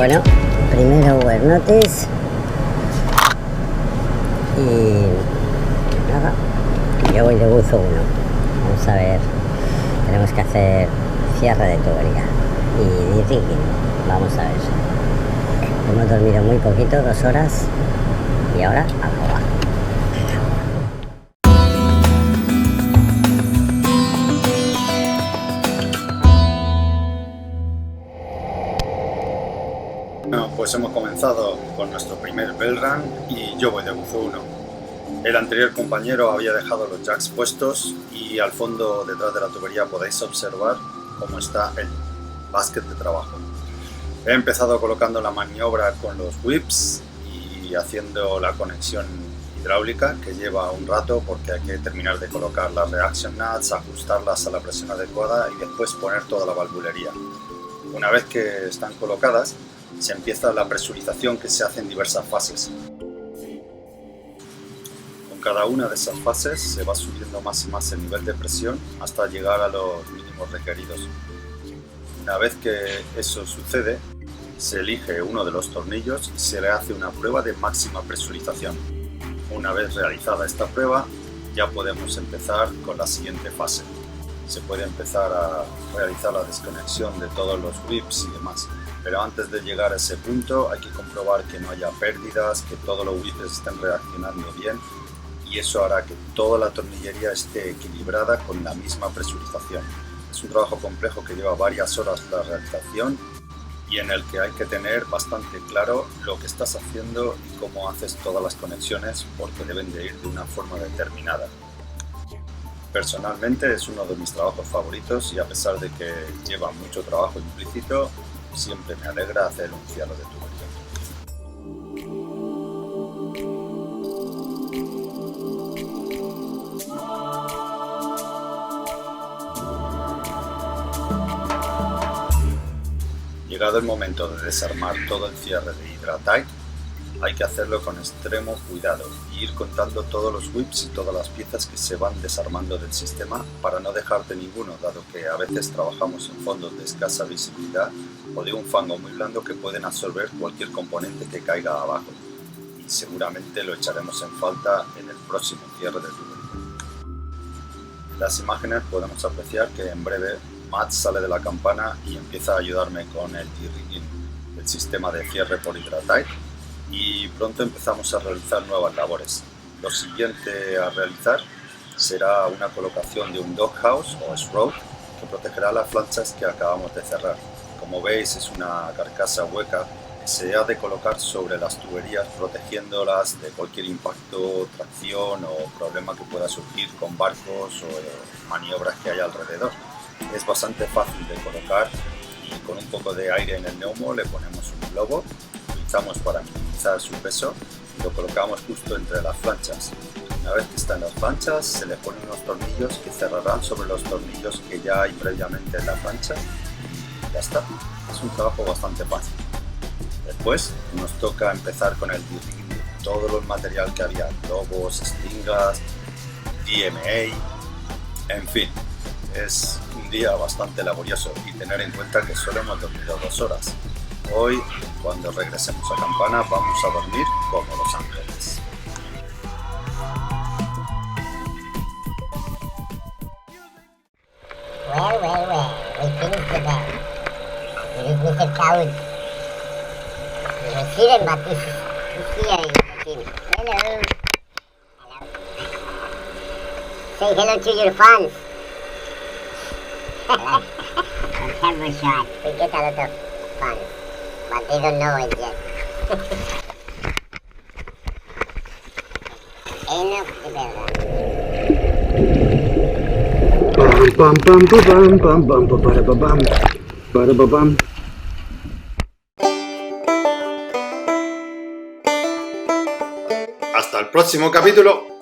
Bueno, primero Wear Notice y nada, yo voy de buzo 1. Vamos a ver, tenemos que hacer cierre de tubería y rigging. Vamos a ver. Hemos dormido muy poquito, 2 horas, y ahora a probar. Bueno, pues hemos comenzado con nuestro primer bell run y yo voy de buzo 1. El anterior compañero había dejado los jacks puestos y al fondo, detrás de la tubería, podéis observar cómo está el basket de trabajo. He empezado colocando la maniobra con los whips y haciendo la conexión hidráulica, que lleva un rato porque hay que terminar de colocar las reaction nuts, ajustarlas a la presión adecuada y después poner toda la valvulería. Una vez que están colocadas, se empieza la presurización, que se hace en diversas fases. Con cada una de esas fases se va subiendo más y más el nivel de presión hasta llegar a los mínimos requeridos. Una vez que eso sucede, se elige uno de los tornillos y se le hace una prueba de máxima presurización. Una vez realizada esta prueba, ya podemos empezar con la siguiente fase. Se puede empezar a realizar la desconexión de todos los whips y demás. Pero antes de llegar a ese punto hay que comprobar que no haya pérdidas, que todos los whips estén reaccionando bien, y eso hará que toda la tornillería esté equilibrada con la misma presurización. Es un trabajo complejo que lleva varias horas la realización y en el que hay que tener bastante claro lo que estás haciendo y cómo haces todas las conexiones, porque deben de ir de una forma determinada. Personalmente es uno de mis trabajos favoritos y a pesar de que lleva mucho trabajo implícito, siempre me alegra hacer un cierre de tubería. Llegado el momento de desarmar todo el cierre de Hydratite, hay que hacerlo con extremo cuidado y ir contando todos los whips y todas las piezas que se van desarmando del sistema para no dejarte ninguno, dado que a veces trabajamos en fondos de escasa visibilidad o de un fango muy blando que pueden absorber cualquier componente que caiga abajo, y seguramente lo echaremos en falta en el próximo cierre de tubería. En las imágenes podemos apreciar que en breve Matt sale de la campana y empieza a ayudarme con el de-rigging del sistema de cierre por Hydratite, y pronto empezamos a realizar nuevas labores. Lo siguiente a realizar será una colocación de un doghouse o shroud que protegerá las planchas que acabamos de cerrar. Como veis, es una carcasa hueca que se ha de colocar sobre las tuberías, protegiéndolas de cualquier impacto, tracción o problema que pueda surgir con barcos o maniobras que hay alrededor. Es bastante fácil de colocar y con un poco de aire en el neumo le ponemos un globo, utilizamos para minimizar su peso y lo colocamos justo entre las planchas. Una vez que está en las planchas, se le ponen unos tornillos que cerrarán sobre los tornillos que ya hay previamente en la plancha y ya está. Es un trabajo bastante fácil. Después nos toca empezar con el de-rigging de todo el material que había, globos, eslingas, DMA, en fin. Es un día bastante laborioso y tener en cuenta que solo hemos dormido 2 horas. Hoy, cuando regresemos a campana, vamos a dormir como los ángeles. Well, we finished the bed. Here is Mr. Cloud. You don't see them, but this here is the team. Hello. Say hello to your fans. Let's have a shot. We get a lot of fun, but they don't know it yet. Enough the bell. Pam pam pam pam pam pam pam pam pam. Hasta el próximo capítulo.